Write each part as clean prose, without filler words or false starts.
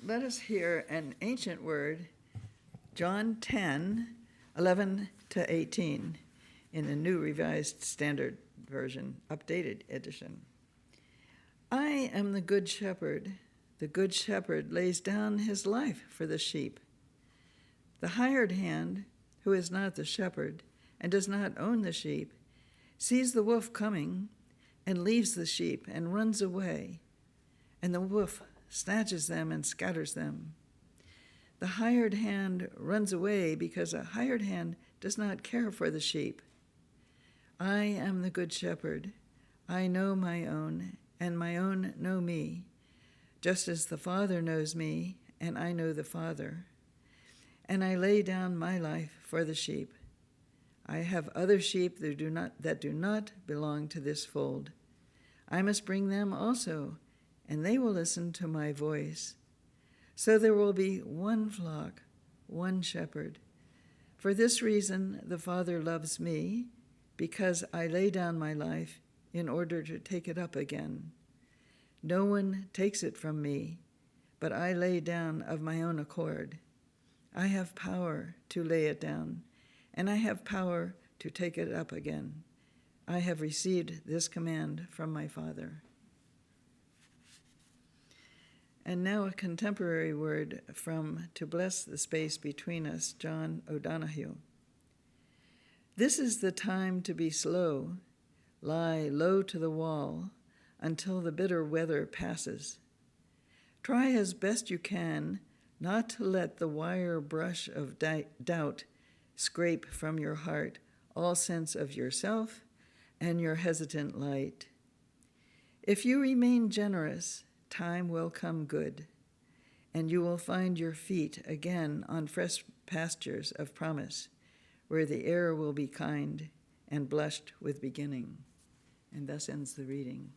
let us hear an ancient word, John 10:11-18, in the New Revised Standard Version, updated edition. I am the good shepherd. The good shepherd lays down his life for the sheep. The hired hand, who is not the shepherd and does not own the sheep, sees the wolf coming and leaves the sheep and runs away, and the wolf snatches them and scatters them. The hired hand runs away because a hired hand does not care for the sheep. I am the good shepherd. I know my own, and my own know me, just as the Father knows me, and I know the Father. And I lay down my life for the sheep. I have other sheep that do not belong to this fold. I must bring them also, and they will listen to my voice. So there will be one flock, one shepherd. For this reason the Father loves me, because I lay down my life in order to take it up again. No one takes it from me, but I lay down of my own accord. I have power to lay it down, and I have power to take it up again. I have received this command from my Father. And now a contemporary word from To Bless the Space Between Us, John O'Donohue. This is the time to be slow, lie low to the wall until the bitter weather passes. Try as best you can not to let the wire brush of doubt scrape from your heart all sense of yourself and your hesitant light. If you remain generous, time will come good, and you will find your feet again on fresh pastures of promise, where the air will be kind and blushed with beginning. And thus ends the reading.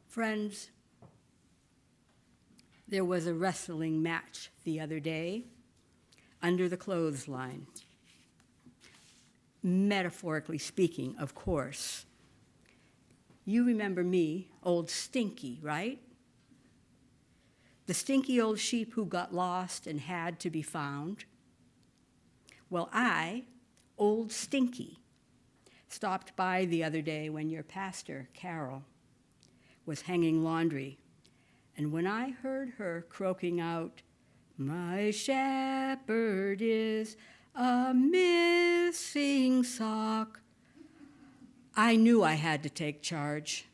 Friends, there was a wrestling match the other day under the clothesline. Metaphorically speaking, of course. You remember me, old Stinky, right? The stinky old sheep who got lost and had to be found. Well, I, old Stinky, stopped by the other day when your pastor, Carol, was hanging laundry. And when I heard her croaking out, "My shepherd is a missing sock," I knew I had to take charge.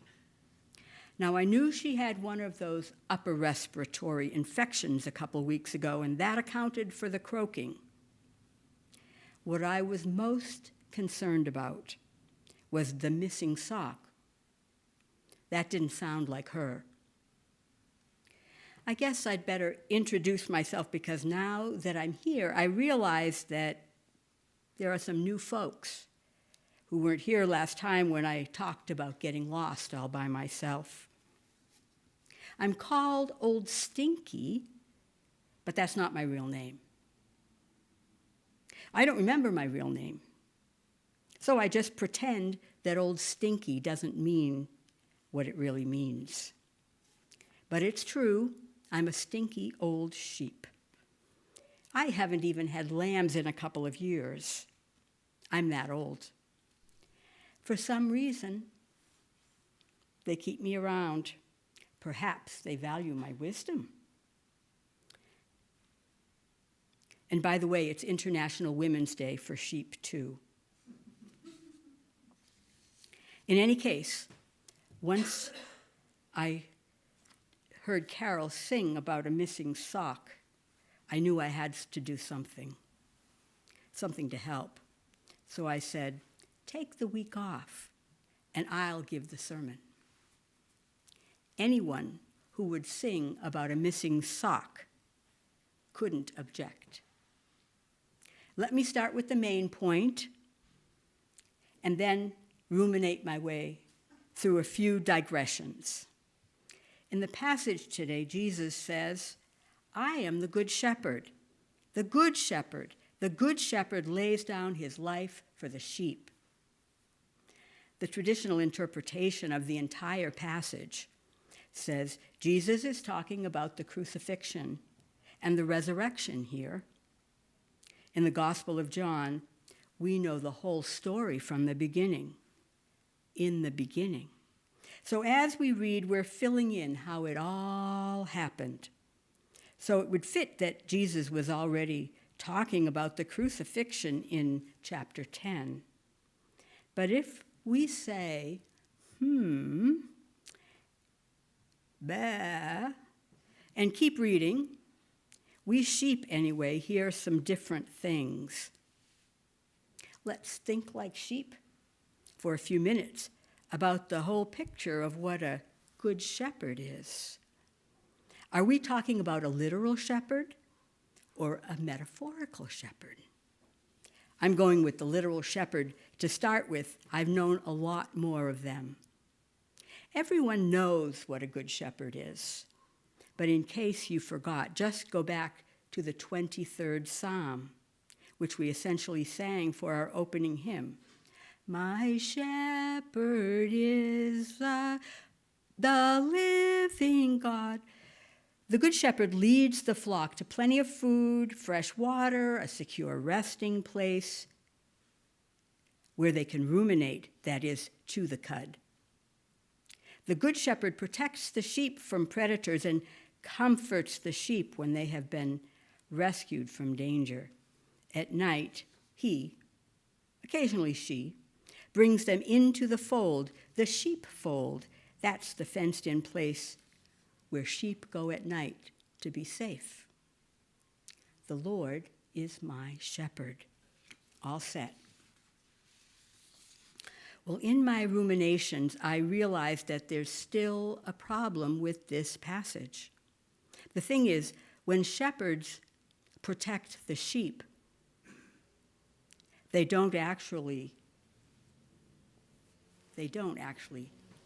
Now, I knew she had one of those upper respiratory infections a couple weeks ago, and that accounted for the croaking. What I was most concerned about was the missing sock. That didn't sound like her. I guess I'd better introduce myself, because now that I'm here, I realize that there are some new folks who weren't here last time when I talked about getting lost all by myself. I'm called Old Stinky, but that's not my real name. I don't remember my real name, so I just pretend that Old Stinky doesn't mean what it really means. But it's true, I'm a stinky old sheep. I haven't even had lambs in a couple of years. I'm that old. For some reason, they keep me around. Perhaps they value my wisdom. And by the way, it's International Women's Day for sheep, too. In any case, once I heard Carol sing about a missing sock, I knew I had to do something to help. So I said, take the week off, and I'll give the sermon. Anyone who would sing about a missing sock couldn't object. Let me start with the main point, and then ruminate my way through a few digressions. In the passage today, Jesus says, I am the good shepherd. The good shepherd. The good shepherd lays down his life for the sheep. The traditional interpretation of the entire passage says Jesus is talking about the crucifixion and the resurrection here. In the Gospel of John, we know the whole story from the beginning. In the beginning. So as we read, we're filling in how it all happened. So it would fit that Jesus was already talking about the crucifixion in chapter 10. But if we say, bah, and keep reading, we sheep anyway hear some different things. Let's think like sheep for a few minutes about the whole picture of what a good shepherd is. Are we talking about a literal shepherd or a metaphorical shepherd? I'm going with the literal shepherd to start with. I've known a lot more of them. Everyone knows what a good shepherd is. But in case you forgot, just go back to the 23rd Psalm, which we essentially sang for our opening hymn. My shepherd is the living God. The good shepherd leads the flock to plenty of food, fresh water, a secure resting place where they can ruminate, that is, chew the cud. The good shepherd protects the sheep from predators and comforts the sheep when they have been rescued from danger. At night, he, occasionally she, brings them into the fold, the sheepfold. That's the fenced-in place where sheep go at night to be safe. The Lord is my shepherd. All set. Well, in my ruminations, I realized that there's still a problem with this passage. The thing is, when shepherds protect the sheep, they don't actually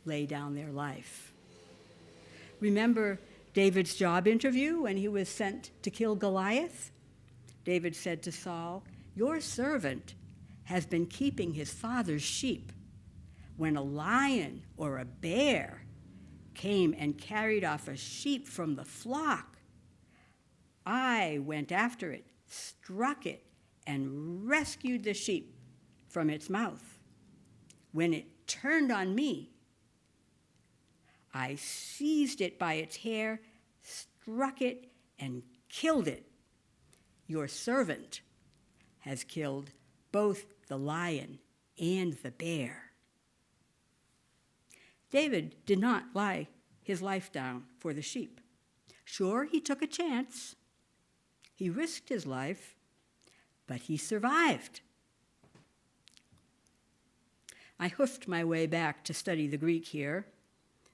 lay down their life. Remember David's job interview when he was sent to kill Goliath? David said to Saul, "Your servant has been keeping his father's sheep. When a lion or a bear came and carried off a sheep from the flock, I went after it, struck it, and rescued the sheep from its mouth. When it turned on me, I seized it by its hair, struck it, and killed it. Your servant has killed both the lion and the bear." David did not lay his life down for the sheep. Sure, he took a chance. He risked his life, but he survived. I hoofed my way back to study the Greek here.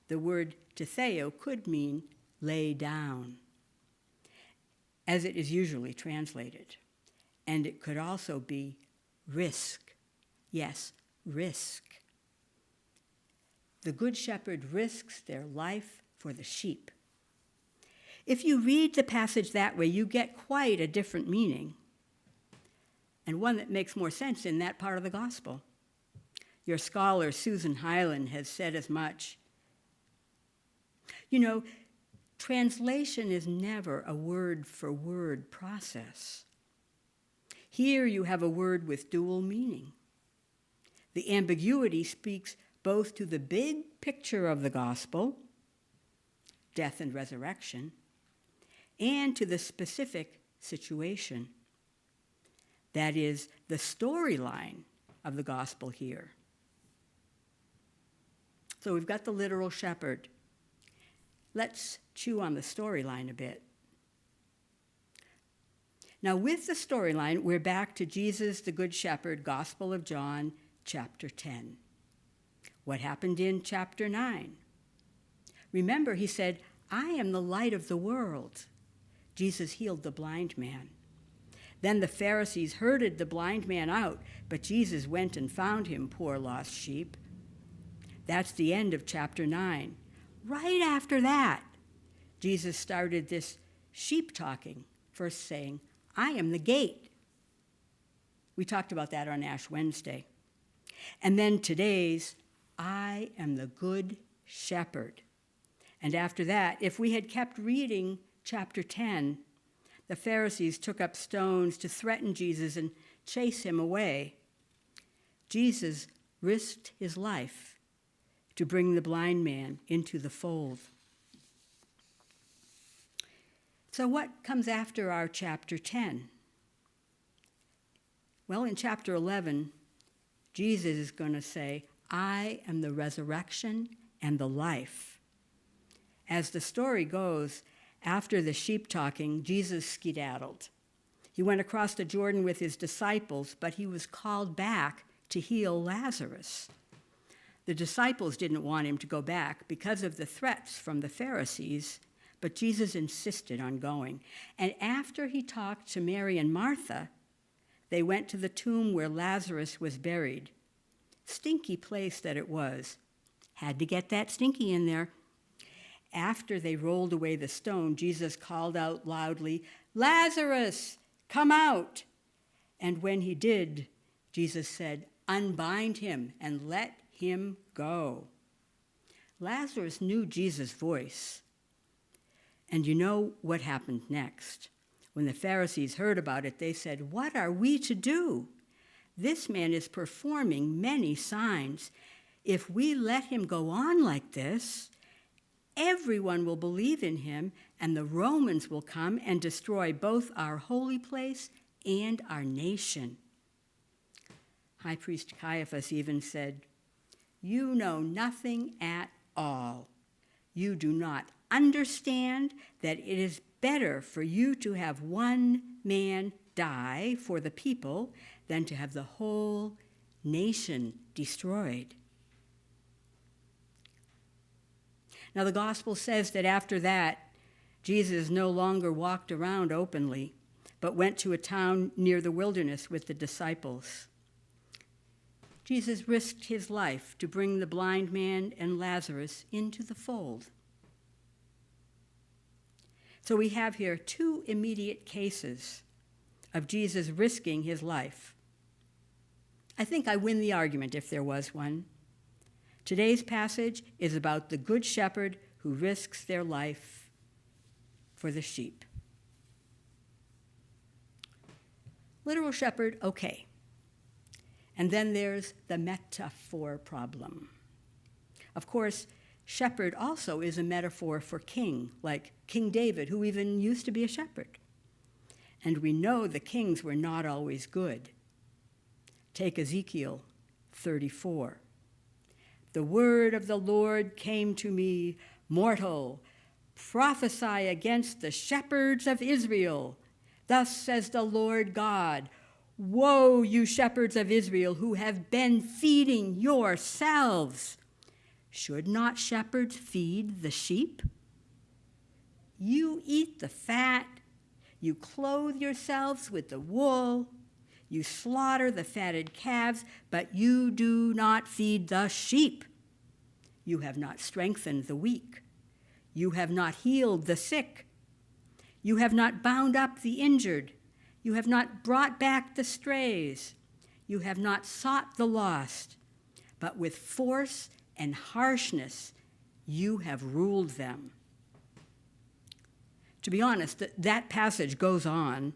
The word tetheo could mean lay down, as it is usually translated. And it could also be risk. Yes, risk. The good shepherd risks their life for the sheep. If you read the passage that way, you get quite a different meaning, and one that makes more sense in that part of the gospel. Your scholar, Susan Hyland, has said as much. You know, translation is never a word-for-word process. Here you have a word with dual meaning. The ambiguity speaks both to the big picture of the gospel, death and resurrection, and to the specific situation. That is the storyline of the gospel here. So we've got the literal shepherd. Let's chew on the storyline a bit. Now, with the storyline, we're back to Jesus, the Good Shepherd, Gospel of John, chapter 10. What happened in chapter 9? Remember, he said, "I am the light of the world." Jesus healed the blind man. Then the Pharisees herded the blind man out, but Jesus went and found him, poor lost sheep. That's the end of chapter 9. Right after that, Jesus started this sheep talking, first saying, I am the gate. We talked about that on Ash Wednesday. And then today's, I am the good shepherd. And after that, if we had kept reading chapter 10, the Pharisees took up stones to threaten Jesus and chase him away. Jesus risked his life to bring the blind man into the fold. So what comes after our chapter 10? Well, in chapter 11, Jesus is going to say, I am the resurrection and the life. As the story goes, after the sheep talking, Jesus skedaddled. He went across the Jordan with his disciples, but he was called back to heal Lazarus. The disciples didn't want him to go back because of the threats from the Pharisees, but Jesus insisted on going. And after he talked to Mary and Martha, they went to the tomb where Lazarus was buried. Stinky place that it was. Had to get that stinky in there. After they rolled away the stone, Jesus called out loudly, Lazarus, come out. And when he did, Jesus said, unbind him and let him go. Lazarus knew Jesus' voice. And you know what happened next. When the Pharisees heard about it, they said, what are we to do? This man is performing many signs. If we let him go on like this, everyone will believe in him, and the Romans will come and destroy both our holy place and our nation. High Priest Caiaphas even said, you know nothing at all. You do not understand that it is better for you to have one man die for the people than to have the whole nation destroyed. Now, the gospel says that after that, Jesus no longer walked around openly, but went to a town near the wilderness with the disciples. Jesus risked his life to bring the blind man and Lazarus into the fold. So we have here two immediate cases of Jesus risking his life. I think I win the argument if there was one. Today's passage is about the good shepherd who risks their life for the sheep. Literal shepherd, okay. And then there's the metaphor problem. Of course, shepherd also is a metaphor for king, like King David, who even used to be a shepherd. And we know the kings were not always good. Take Ezekiel 34. The word of the Lord came to me, mortal, prophesy against the shepherds of Israel. Thus says the Lord God, woe, you shepherds of Israel who have been feeding yourselves. Should not shepherds feed the sheep? You eat the fat, you clothe yourselves with the wool, you slaughter the fatted calves, but you do not feed the sheep. You have not strengthened the weak. You have not healed the sick. You have not bound up the injured. You have not brought back the strays. You have not sought the lost, but with force and harshness you have ruled them. To be honest, that passage goes on,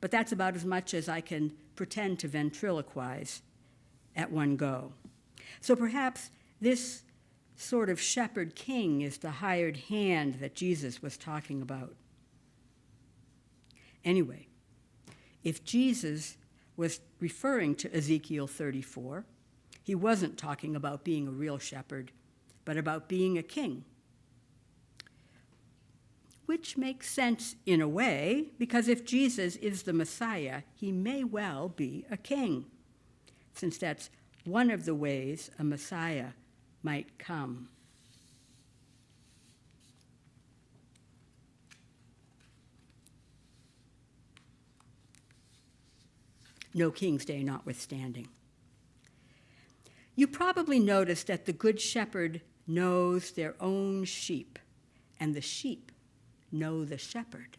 but that's about as much as I can pretend to ventriloquize at one go. So perhaps this sort of shepherd king is the hired hand that Jesus was talking about. Anyway, if Jesus was referring to Ezekiel 34, he wasn't talking about being a real shepherd, but about being a king. Which makes sense in a way, because if Jesus is the Messiah, he may well be a king, since that's one of the ways a Messiah might come. No King's Day notwithstanding. You probably noticed that the Good Shepherd knows their own sheep, and the sheep know the shepherd.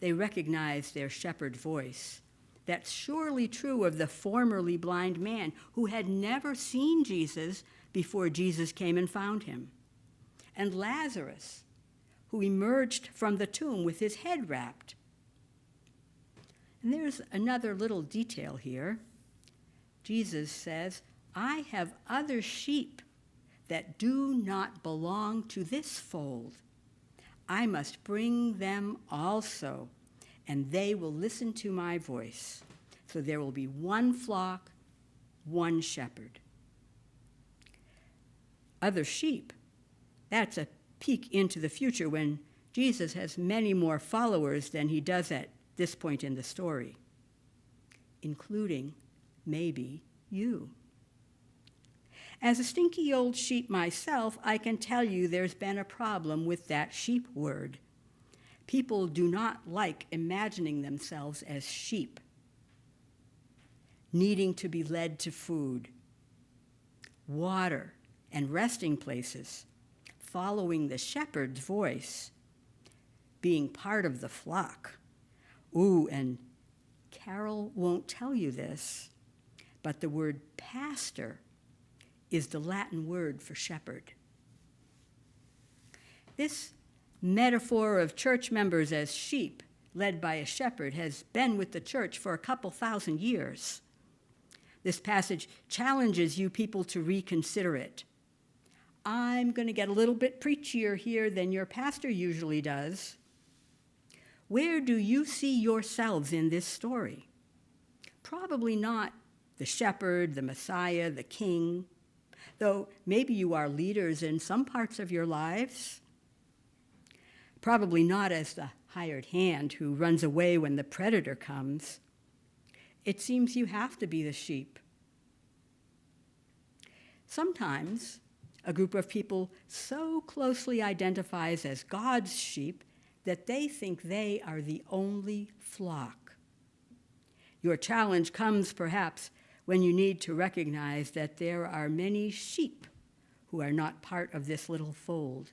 they recognize their shepherd's voice. That's surely true of the formerly blind man who had never seen Jesus before Jesus came and found him, and Lazarus, who emerged from the tomb with his head wrapped. And there's another little detail here. Jesus says, I have other sheep that do not belong to this fold. I must bring them also, and they will listen to my voice. So there will be one flock, one shepherd. Other sheep, that's a peek into the future when Jesus has many more followers than he does at this point in the story, including maybe you. As a stinky old sheep myself, I can tell you there's been a problem with that sheep word. People do not like imagining themselves as sheep, needing to be led to food, water, and resting places, following the shepherd's voice, being part of the flock. Ooh, and Carol won't tell you this, but the word pastor is the Latin word for shepherd. This metaphor of church members as sheep led by a shepherd has been with the church for a couple thousand years. This passage challenges you people to reconsider it. I'm going to get a little bit preachier here than your pastor usually does. Where do you see yourselves in this story? Probably not the shepherd, the Messiah, the king, though maybe you are leaders in some parts of your lives. Probably not as the hired hand who runs away when the predator comes. It seems you have to be the sheep. Sometimes a group of people so closely identifies as God's sheep that they think they are the only flock. Your challenge comes perhaps when you need to recognize that there are many sheep who are not part of this little fold.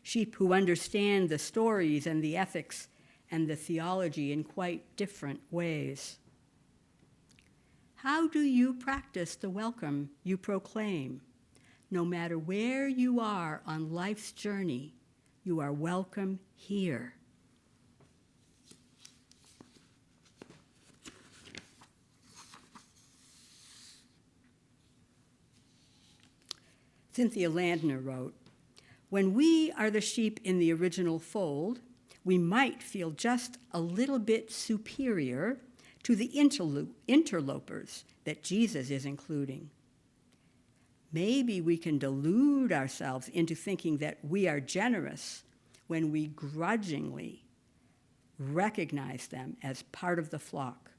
Sheep who understand the stories and the ethics and the theology in quite different ways. How do you practice the welcome you proclaim? No matter where you are on life's journey, you are welcome here. Cynthia Landner wrote, when we are the sheep in the original fold, we might feel just a little bit superior to the interlopers that Jesus is including. Maybe we can delude ourselves into thinking that we are generous when we grudgingly recognize them as part of the flock.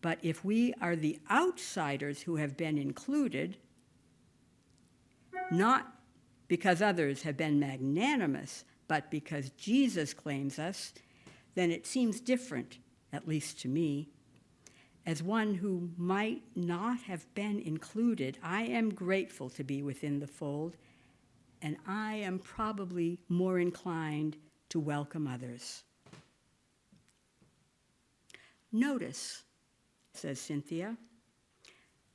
But if we are the outsiders who have been included, not because others have been magnanimous, but because Jesus claims us, then it seems different, at least to me. As one who might not have been included, I am grateful to be within the fold, and I am probably more inclined to welcome others. Notice, says Cynthia,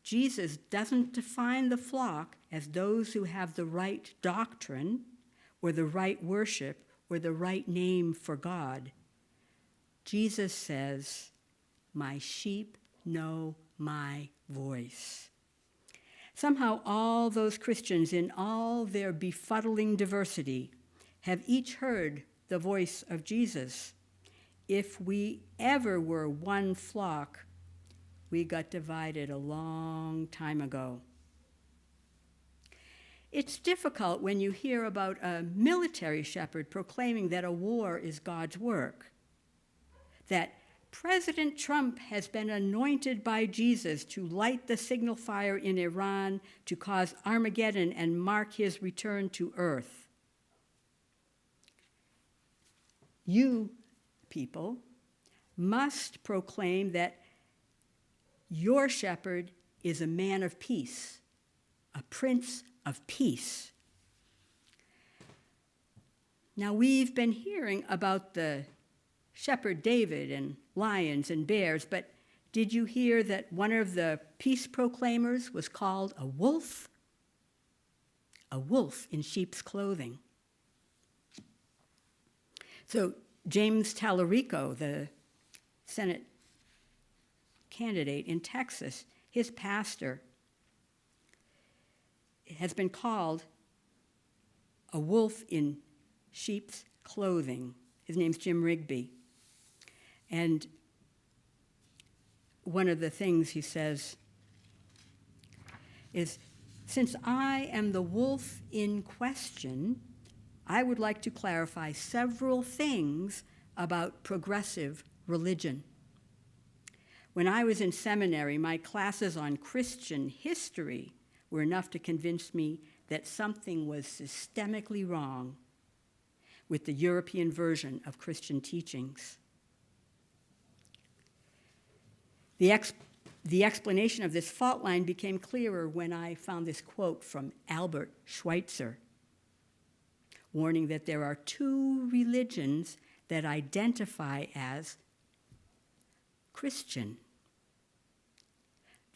Jesus doesn't define the flock as those who have the right doctrine or the right worship or the right name for God. Jesus says, my sheep know my voice. Somehow all those Christians in all their befuddling diversity have each heard the voice of Jesus. If we ever were one flock, we got divided a long time ago. It's difficult when you hear about a military shepherd proclaiming that a war is God's work, that President Trump has been anointed by Jesus to light the signal fire in Iran to cause Armageddon and mark his return to earth. You, people, must proclaim that your shepherd is a man of peace, a prince of peace. Now, we've been hearing about the Shepherd David and lions and bears, but did you hear that one of the peace proclaimers was called a wolf? A wolf in sheep's clothing. So James Tallarico, the Senate candidate in Texas, his pastor has been called a wolf in sheep's clothing. His name's Jim Rigby. And one of the things he says is, since I am the wolf in question, I would like to clarify several things about progressive religion. When I was in seminary, my classes on Christian history were enough to convince me that something was systemically wrong with the European version of Christian teachings. The explanation of this fault line became clearer when I found this quote from Albert Schweitzer, warning that there are two religions that identify as Christian.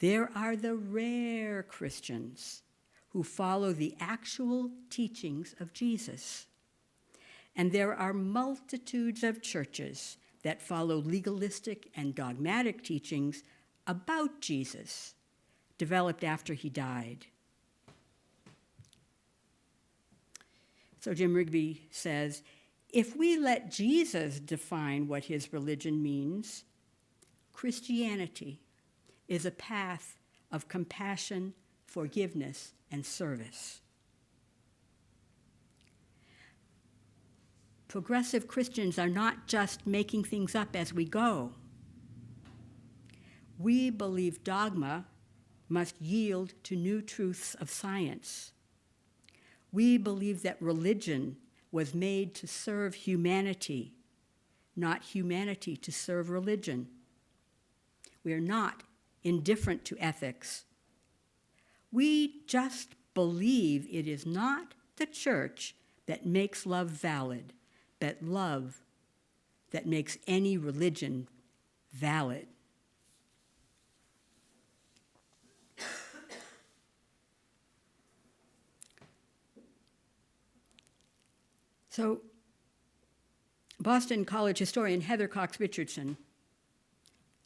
There are the rare Christians who follow the actual teachings of Jesus. And there are multitudes of churches that follow legalistic and dogmatic teachings about Jesus, developed after he died. So Jim Rigby says, if we let Jesus define what his religion means, Christianity is a path of compassion, forgiveness, and service. Progressive Christians are not just making things up as we go. We believe dogma must yield to new truths of science. We believe that religion was made to serve humanity, not humanity to serve religion. We are not indifferent to ethics. We just believe it is not the church that makes love valid, but love that makes any religion valid. So, Boston College historian Heather Cox Richardson,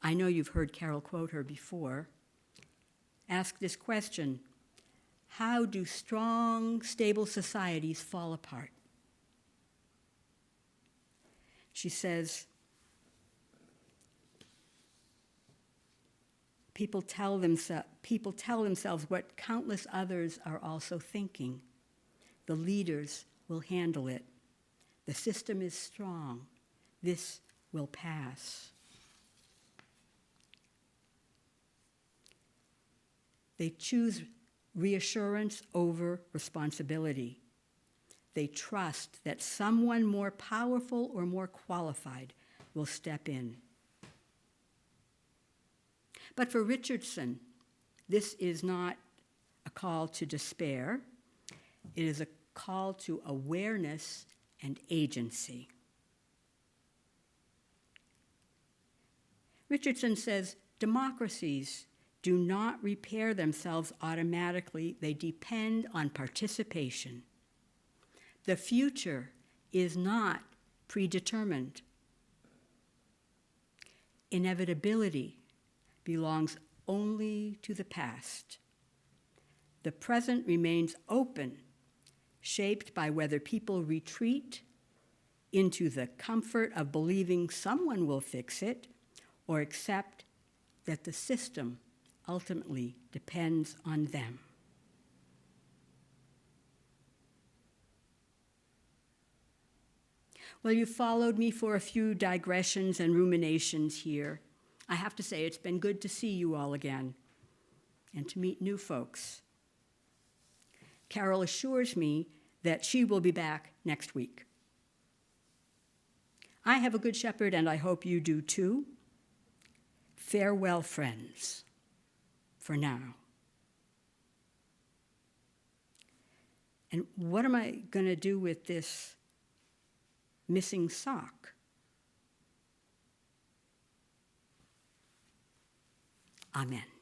I know you've heard Carol quote her before, asked this question: how do strong, stable societies fall apart? She says, people tell themselves what countless others are also thinking. The leaders will handle it. The system is strong. This will pass. They choose reassurance over responsibility. They trust that someone more powerful or more qualified will step in. But for Richardson, this is not a call to despair. It is a call to awareness and agency. Richardson says democracies do not repair themselves automatically. They depend on participation. The future is not predetermined. Inevitability belongs only to the past. The present remains open, shaped by whether people retreat into the comfort of believing someone will fix it, or accept that the system ultimately depends on them. Well, you followed me for a few digressions and ruminations here. I have to say, it's been good to see you all again and to meet new folks. Carol assures me that she will be back next week. I have a good shepherd, and I hope you do too. Farewell, friends, for now. And what am I going to do with this missing sock? Amen.